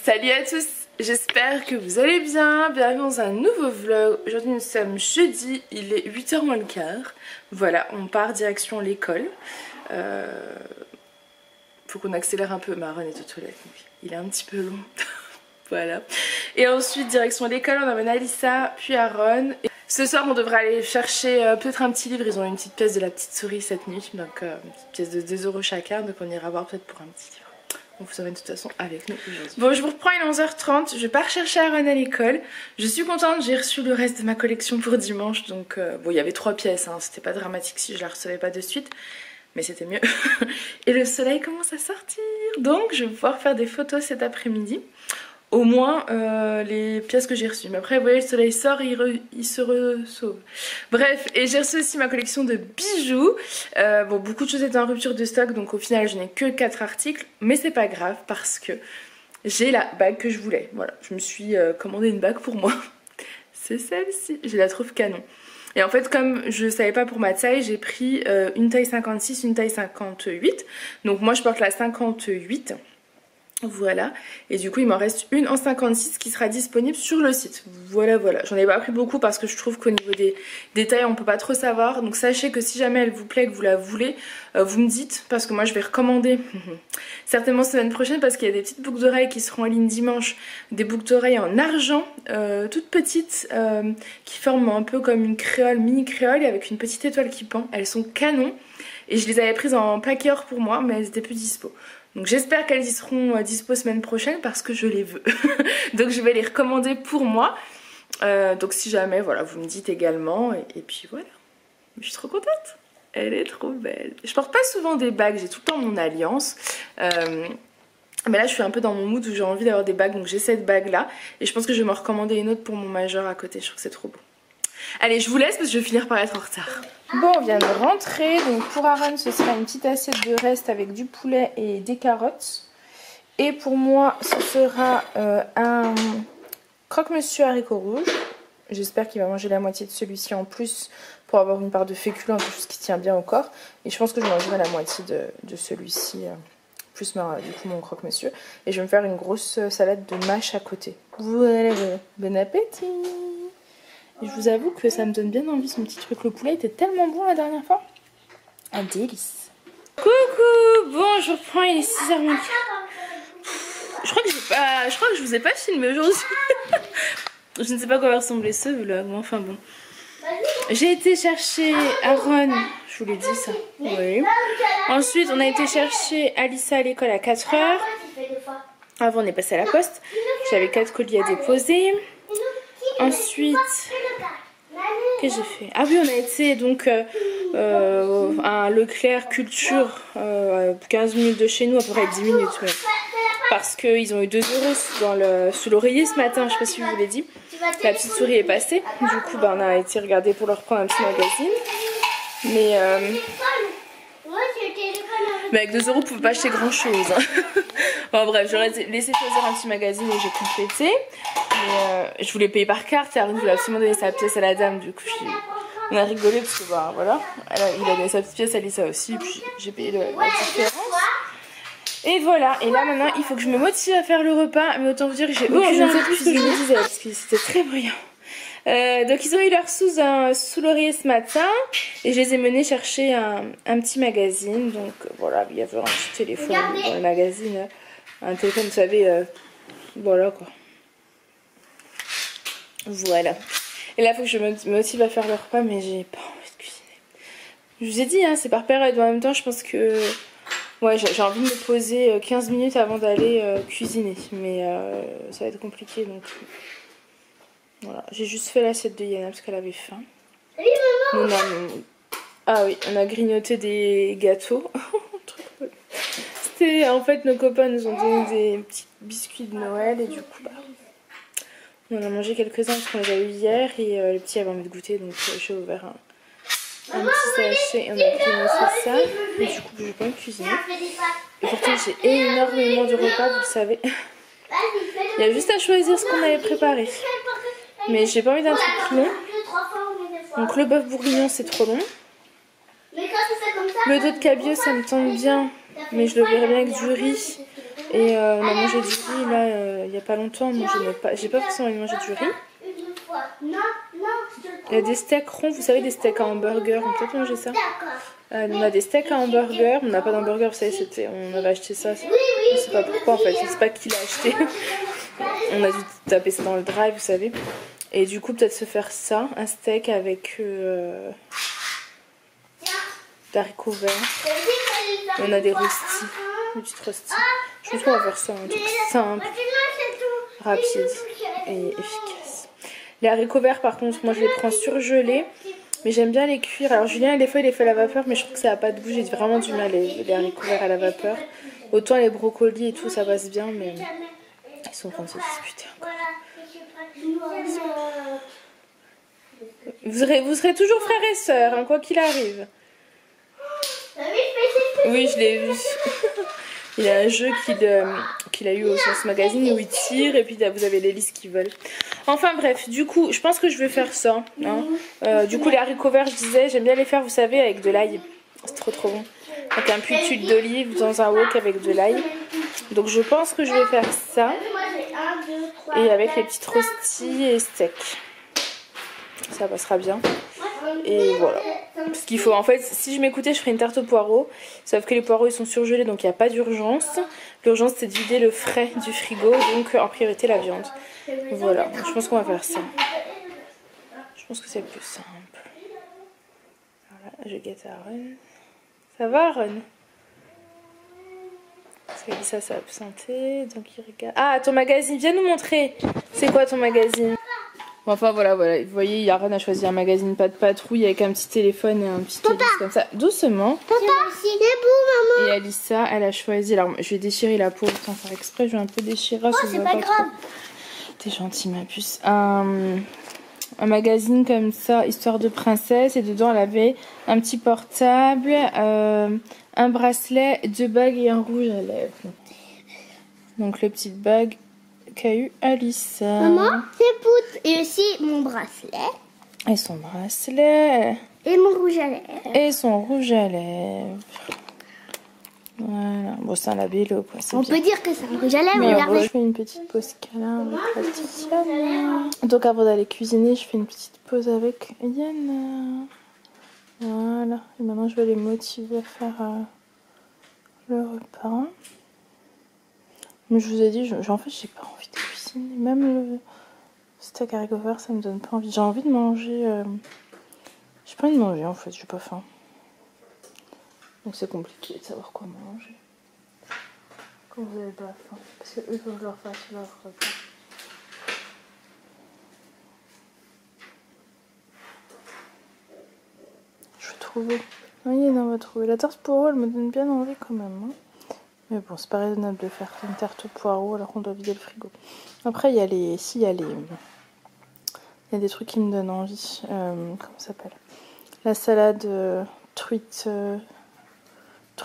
Salut à tous, j'espère que vous allez bien, bienvenue dans un nouveau vlog. Aujourd'hui nous sommes jeudi, il est 8h moins le quart. Voilà, on part direction l'école. Faut qu'on accélère un peu, Maron est aux toilettes, donc il est un petit peu long. Voilà. Et ensuite direction l'école, on emmène Alissa, puis Aaron. Et ce soir on devrait aller chercher peut-être un petit livre, ils ont une petite pièce de la petite souris cette nuit, donc une petite pièce de 2 € chacun, donc on ira voir peut-être pour un petit livre. On vous emmène de toute façon avec nous aujourd'hui. Bon, je vous reprends, il est 11h30, je pars chercher Aaron à l'école. Je suis contente, j'ai reçu le reste de ma collection pour dimanche, donc bon, il y avait 3 pièces, hein, c'était pas dramatique si je la recevais pas de suite. Mais c'était mieux. Et le soleil commence à sortir, donc je vais pouvoir faire des photos cet après-midi. Au moins les pièces que j'ai reçues. Mais après vous voyez le soleil sort et il se ressauve. Bref, et j'ai reçu aussi ma collection de bijoux. Bon, beaucoup de choses étaient en rupture de stock, donc au final je n'ai que 4 articles. Mais c'est pas grave parce que j'ai la bague que je voulais. Voilà, je me suis commandé une bague pour moi. C'est celle-ci, je la trouve canon. Et en fait comme je savais pas pour ma taille, j'ai pris une taille 56, une taille 58. Donc moi je porte la 58. Voilà, et du coup il m'en reste une en 56 qui sera disponible sur le site. Voilà, j'en ai pas pris beaucoup parce que je trouve qu'au niveau des détails on peut pas trop savoir. Donc sachez que si jamais elle vous plaît, que vous la voulez, vous me dites, parce que moi je vais recommander certainement semaine prochaine, parce qu'il y a des petites boucles d'oreilles qui seront en ligne dimanche. Des boucles d'oreilles en argent, toutes petites, qui forment un peu comme une créole, mini créole, avec une petite étoile qui pend. Elles sont canons, et je les avais prises en plaqué or pour moi, mais elles étaient plus dispo. Donc j'espère qu'elles y seront dispo semaine prochaine parce que je les veux. Donc je vais les recommander pour moi. Donc si jamais, voilà, vous me dites également. Et puis voilà. Je suis trop contente. Elle est trop belle. Je porte pas souvent des bagues, j'ai tout le temps mon alliance. Mais là je suis un peu dans mon mood où j'ai envie d'avoir des bagues. Donc j'ai cette bague là. Et je pense que je vais me recommander une autre pour mon majeur à côté. Je trouve que c'est trop beau. Allez, je vous laisse parce que je vais finir par être en retard. Bon, on vient de rentrer. Donc pour Aaron, ce sera une petite assiette de reste avec du poulet et des carottes. Et pour moi, ce sera un croque-monsieur haricots rouges. J'espère qu'il va manger la moitié de celui-ci en plus pour avoir une part de féculent, quelque chose qui tient bien au corps. Et je pense que je mangerai la moitié de celui-ci, plus du coup mon croque-monsieur. Et je vais me faire une grosse salade de mâche à côté. Voilà, bon appétit! Et je vous avoue que ça me donne bien envie son petit truc. Le poulet était tellement bon la dernière fois. Un délice. Coucou, bon je reprends, il est 6h24. Je crois que je vous ai pas filmé aujourd'hui. Je ne sais pas quoi va ressembler ce vlog, mais enfin bon. J'ai été chercher Aaron, je vous l'ai dit ça. Oui. Ensuite on a été chercher Alissa à l'école à 4h. Avant on est passé à la poste. J'avais 4 colis à déposer. Ensuite, qu'est-ce que j'ai fait? Ah oui, on a été donc à Leclerc Culture, 15 minutes de chez nous, à peu près 10 minutes. Ouais. Parce qu'ils ont eu 2 € sous l'oreiller ce matin, je sais pas si je vous l'ai dit. La petite souris est passée, du coup bah, on a été regarder pour leur prendre un petit magazine. Mais avec 2 € vous pouvez pas acheter grand chose. Hein. Bon bref, j'aurais laissé choisir un petit magazine et j'ai complété. Mais je voulais payer par carte et Aaron voulait absolument donner sa pièce à la dame. Du coup on a rigolé parce que bah voilà, il a donné sa petite pièce à Lisa aussi. Puis j'ai payé la différence. Et voilà, et là maintenant il faut que je me motive à faire le repas. Mais autant vous dire que j'ai aucune idée de ce que je me disais parce que c'était très bruyant. Donc ils ont eu leur sous l'oreiller ce matin et je les ai menés chercher un petit magazine. Donc voilà, il y avait un petit téléphone dans le magazine, un téléphone, vous savez, voilà quoi. Voilà. Et là il faut que je me motive à faire le repas, mais j'ai pas envie de cuisiner. Je vous ai dit, hein, c'est par période. En même temps je pense que ouais, j'ai envie de me poser 15 minutes avant d'aller cuisiner, mais ça va être compliqué donc. Voilà, j'ai juste fait l'assiette de Yana parce qu'elle avait faim. Oui, maman. Ah oui, on a grignoté des gâteaux. C'était en fait nos copains nous ont donné des petits biscuits de Noël et du coup bah, on en a mangé quelques-uns parce qu'on les a eu hier et le petit avait envie de goûter donc j'ai ouvert un petit sachet et on a grignoté ça. Et du coup j'ai pas envie de cuisiner. Et pourtant j'ai énormément de repas, vous le savez. Il y a juste à choisir ce qu'on avait préparé. Mais j'ai pas envie d'un truc long. Donc le bœuf bourguignon c'est trop long. Le dos de cabillaud ça me tente bien. Mais je le verrais bien avec du riz Et on a mangé du riz là il n'y a pas longtemps. Moi j'ai pas forcément envie de manger du riz. Il y a des steaks ronds, vous savez, des steaks à hamburger. On peut peut-être manger ça. On a des steaks à hamburger. On n'a pas d'hamburger, vous savez, on avait acheté ça. Je sais pas pourquoi en fait, je sais pas qui l'a acheté. On a dû taper ça dans le drive, vous savez. Et du coup, peut-être se faire ça, un steak avec d'haricots verts. On a des rostis, des petites rostis. Je pense qu'on va faire ça, un truc simple, rapide et efficace. Les haricots verts, par contre, moi je les prends surgelés, mais j'aime bien les cuire. Alors Julien, des fois il les fait à la vapeur, mais je trouve que ça n'a pas de goût. J'ai vraiment du mal les haricots verts à la vapeur. Autant les brocolis et tout, ça passe bien, mais ils sont en train de se disputer encore. Vous serez toujours frères et sœurs, hein, quoi qu'il arrive. Oui, je l'ai vu. Il y a un jeu qu'il a eu au Science Magazine où il tire et puis vous avez les listes qui volent. Enfin bref, du coup, je pense que je vais faire ça. Hein. Du coup, les haricots verts, je disais, j'aime bien les faire, vous savez, avec de l'ail. C'est trop bon. Avec un puits d'huile d'olive dans un wok avec de l'ail. Donc je pense que je vais faire ça. Et avec les petites rostis et steaks. Ça passera bien. Et voilà. Parce qu'il faut, en fait, si je m'écoutais, je ferais une tarte aux poireaux. Sauf que les poireaux, ils sont surgelés, donc il n'y a pas d'urgence. L'urgence, c'est de vider le frais du frigo, donc en priorité la viande. Voilà, donc, je pense qu'on va faire ça. Je pense que c'est le plus simple. Voilà, je guette Aaron. Ça va, Aaron? Parce qu'Alissa s'est absentée, donc il regarde. Ah, ton magazine, viens nous montrer. C'est quoi ton magazine? Enfin voilà, vous voyez, Aaron a choisi un magazine pas de patrouille avec un petit téléphone et un petit hélice comme ça. Doucement. Papa, c'est beau, maman. Et Alissa, elle a choisi. Alors, je vais déchirer la peau sans faire exprès. Je vais un peu déchirer. Oh, c'est pas grave. T'es gentille, ma puce. Un magazine comme ça, histoire de princesse. Et dedans, elle avait un petit portable, un bracelet, 2 bagues et un rouge à lèvres. Donc, les petites bagues qu'a eu Alissa. Maman, c'est Pout. Et aussi mon bracelet. Et son bracelet. Et mon rouge à lèvres. Et son rouge à lèvres. Voilà. Bon, c'est un labello, quoi. On peut dire que c'est un rouge à lèvres. Mais regardez. je fais une petite pause câlin avec la petite Yana. Donc, avant d'aller cuisiner, je fais une petite pause avec Yana. Voilà. Et maintenant, je vais les motiver à faire le repas. Mais je vous ai dit, en fait, j'ai pas envie de cuisiner. Même le steak haricots verts, ça me donne pas envie. J'ai envie de manger. J'ai pas envie de manger, en fait, j'ai pas faim. Donc c'est compliqué de savoir quoi manger quand vous avez pas faim. Parce que eux, il faut que je leur fasse leur repas. Je vais trouver. Oui, on va trouver. La tarte poireau, elle me donne bien envie quand même. Hein. Mais bon, c'est pas raisonnable de faire une tarte au poireau alors qu'on doit vider le frigo. Après, il y a les... Si, il y a les... Il y a des trucs qui me donnent envie. Comment ça s'appelle? La salade truite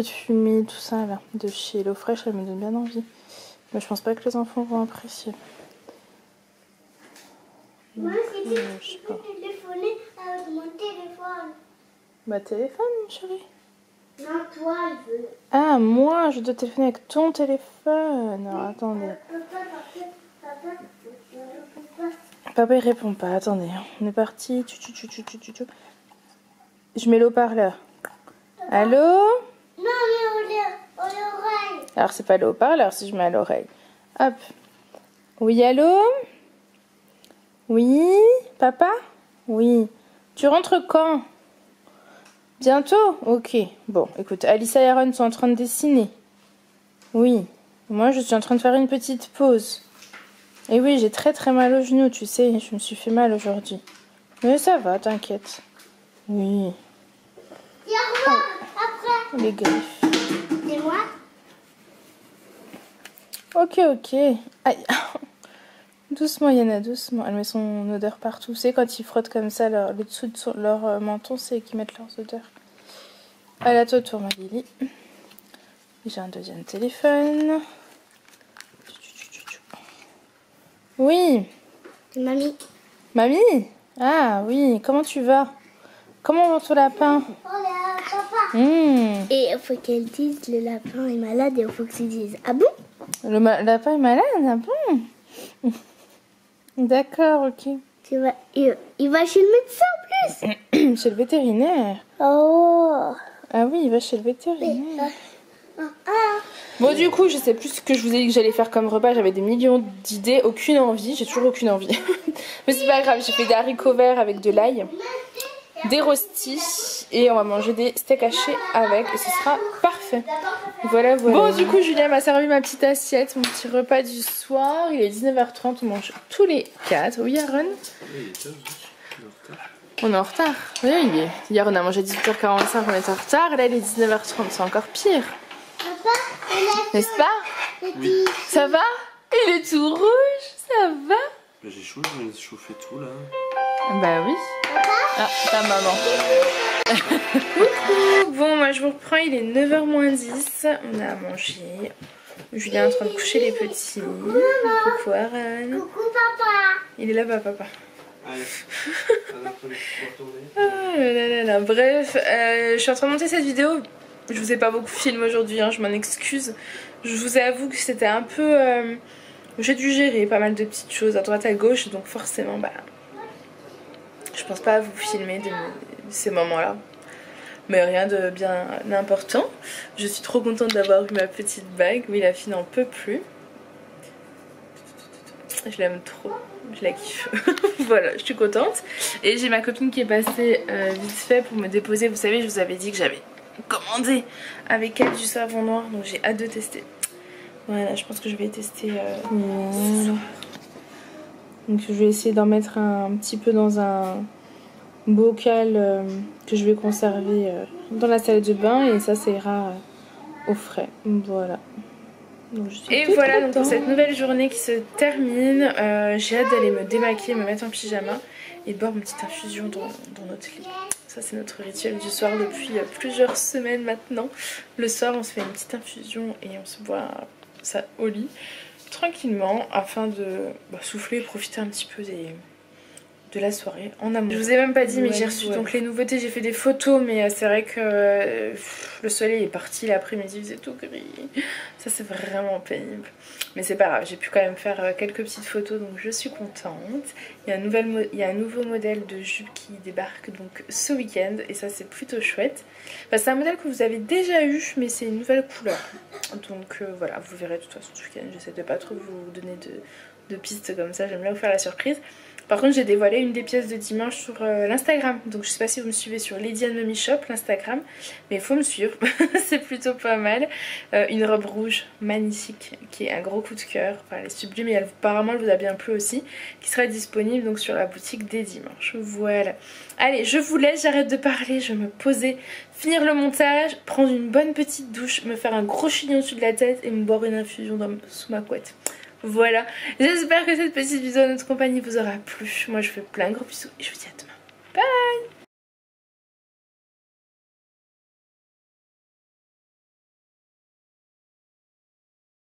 fumée, tout ça là, de chez Hello Fresh, elle me donne bien envie. Mais je pense pas que les enfants vont apprécier. Moi, c'est dit que je peux téléphoner avec mon téléphone. Bah téléphone, mon chéri. Non, toi, il veut. Ah, moi, je dois téléphoner avec ton téléphone. Alors, attendez. Papa, il répond pas. Attendez, on est parti. Je mets le haut-parleur. Allô? Non, mais à l'oreille. Alors, c'est pas le haut-parleur si je mets à l'oreille. Hop. Oui, allô? Oui? Papa? Oui. Tu rentres quand? Bientôt? Ok. Bon, écoute, Alissa et Aaron sont en train de dessiner. Oui. Moi, je suis en train de faire une petite pause. Et oui, j'ai très mal au genou, tu sais. Je me suis fait mal aujourd'hui. Mais ça va, t'inquiète. Oui. Et au revoir, après. Les griffes. Et moi? Ok. Aïe. Doucement, Yana, doucement. Elle met son odeur partout. C'est quand ils frottent comme ça le dessous de leur menton, c'est qu'ils mettent leurs odeurs. Allez, à toi tour, ma Lily. J'ai un deuxième téléphone. Oui. C'est mamie. Mamie? Ah oui, comment tu vas? Comment va ton lapin? Hola, papa. Et il faut qu'elle dise le lapin est malade et il faut que tu dises ah bon? Le lapin est malade, ah bon? D'accord, ok. Il va chez le médecin en plus. Chez le vétérinaire. Oh. Ah oui, il va chez le vétérinaire. Bon, du coup, je sais plus ce que je vous ai dit que j'allais faire comme repas. J'avais des millions d'idées, aucune envie. J'ai toujours aucune envie. Mais c'est pas grave, j'ai fait des haricots verts avec de l'ail, des rostis et on va manger des steaks hachés avec et ce sera parfait. Voilà, voilà. Bon, du coup, Julien m'a servi ma petite assiette, mon petit repas du soir. Il est 19h30, on mange tous les 4. Oui, Aaron? On est en retard. Oui, hier on a mangé à 18h45, on est en retard. Là, il est 19h30, c'est encore pire. N'est-ce pas? Oui. Ça va? Il est tout rouge, ça va? J'ai chaud, je viens de chauffer tout là. Bah oui. Ah, ta maman. Coucou. Bon, moi je vous reprends, il est 9h moins 10. On a mangé. Julien est en train de coucher les petits. Coucou Aaron. Coucou papa. Il est là-bas, papa. Allez. Ah là là là. Bref, je suis en train de monter cette vidéo. Je vous ai pas beaucoup filmé aujourd'hui, hein, je m'en excuse. Je vous avoue que c'était un peu... j'ai dû gérer pas mal de petites choses à droite à gauche, donc forcément, bah... je pense pas à vous filmer de ces moments-là. Mais rien de bien important. Je suis trop contente d'avoir eu ma petite bague. Oui, la fille n'en peut plus. Je l'aime trop. Je la kiffe. Voilà, je suis contente. Et j'ai ma copine qui est passée vite fait pour me déposer. Vous savez, je vous avais dit que j'avais commandé avec elle du savon noir. Donc j'ai hâte de tester. Voilà, je pense que je vais tester ce soir. Donc je vais essayer d'en mettre un petit peu dans un bocal que je vais conserver dans la salle de bain. Et ça ira au frais. Voilà. Donc, et voilà donc pour cette nouvelle journée qui se termine, j'ai hâte d'aller me démaquiller, me mettre en pyjama et de boire une petite infusion dans notre lit. Ça c'est notre rituel du soir depuis plusieurs semaines maintenant. Le soir on se fait une petite infusion et on se boit ça au lit tranquillement afin de souffler et profiter un petit peu de la soirée en amour. Je vous ai même pas dit mais j'ai reçu donc les nouveautés, j'ai fait des photos mais c'est vrai que le soleil est parti l'après-midi, il faisait tout gris. Ça c'est vraiment pénible. Mais c'est pas grave, j'ai pu quand même faire quelques petites photos donc je suis contente. Il y a un nouveau modèle de jupe qui débarque donc ce week-end et ça c'est plutôt chouette. Enfin, c'est un modèle que vous avez déjà eu mais c'est une nouvelle couleur. Donc voilà, vous verrez de toute façon ce week-end, j'essaie de pas trop vous donner de pistes comme ça, j'aime bien vous faire la surprise. Par contre j'ai dévoilé une des pièces de dimanche sur l'Instagram. Donc je sais pas si vous me suivez sur Lady and Mommy Shop, l'Instagram. Mais il faut me suivre, c'est plutôt pas mal. Une robe rouge magnifique qui est un gros coup de cœur. Enfin, elle est sublime et apparemment elle vous a bien plu aussi. Qui sera disponible donc sur la boutique dès dimanche. Voilà. Allez, je vous laisse, j'arrête de parler, je vais me poser, finir le montage, prendre une bonne petite douche, me faire un gros chignon au-dessus de la tête et me boire une infusion sous ma couette. Voilà, j'espère que cette petite vidéo de notre compagnie vous aura plu. Moi je vous fais plein de gros bisous et je vous dis à demain. Bye.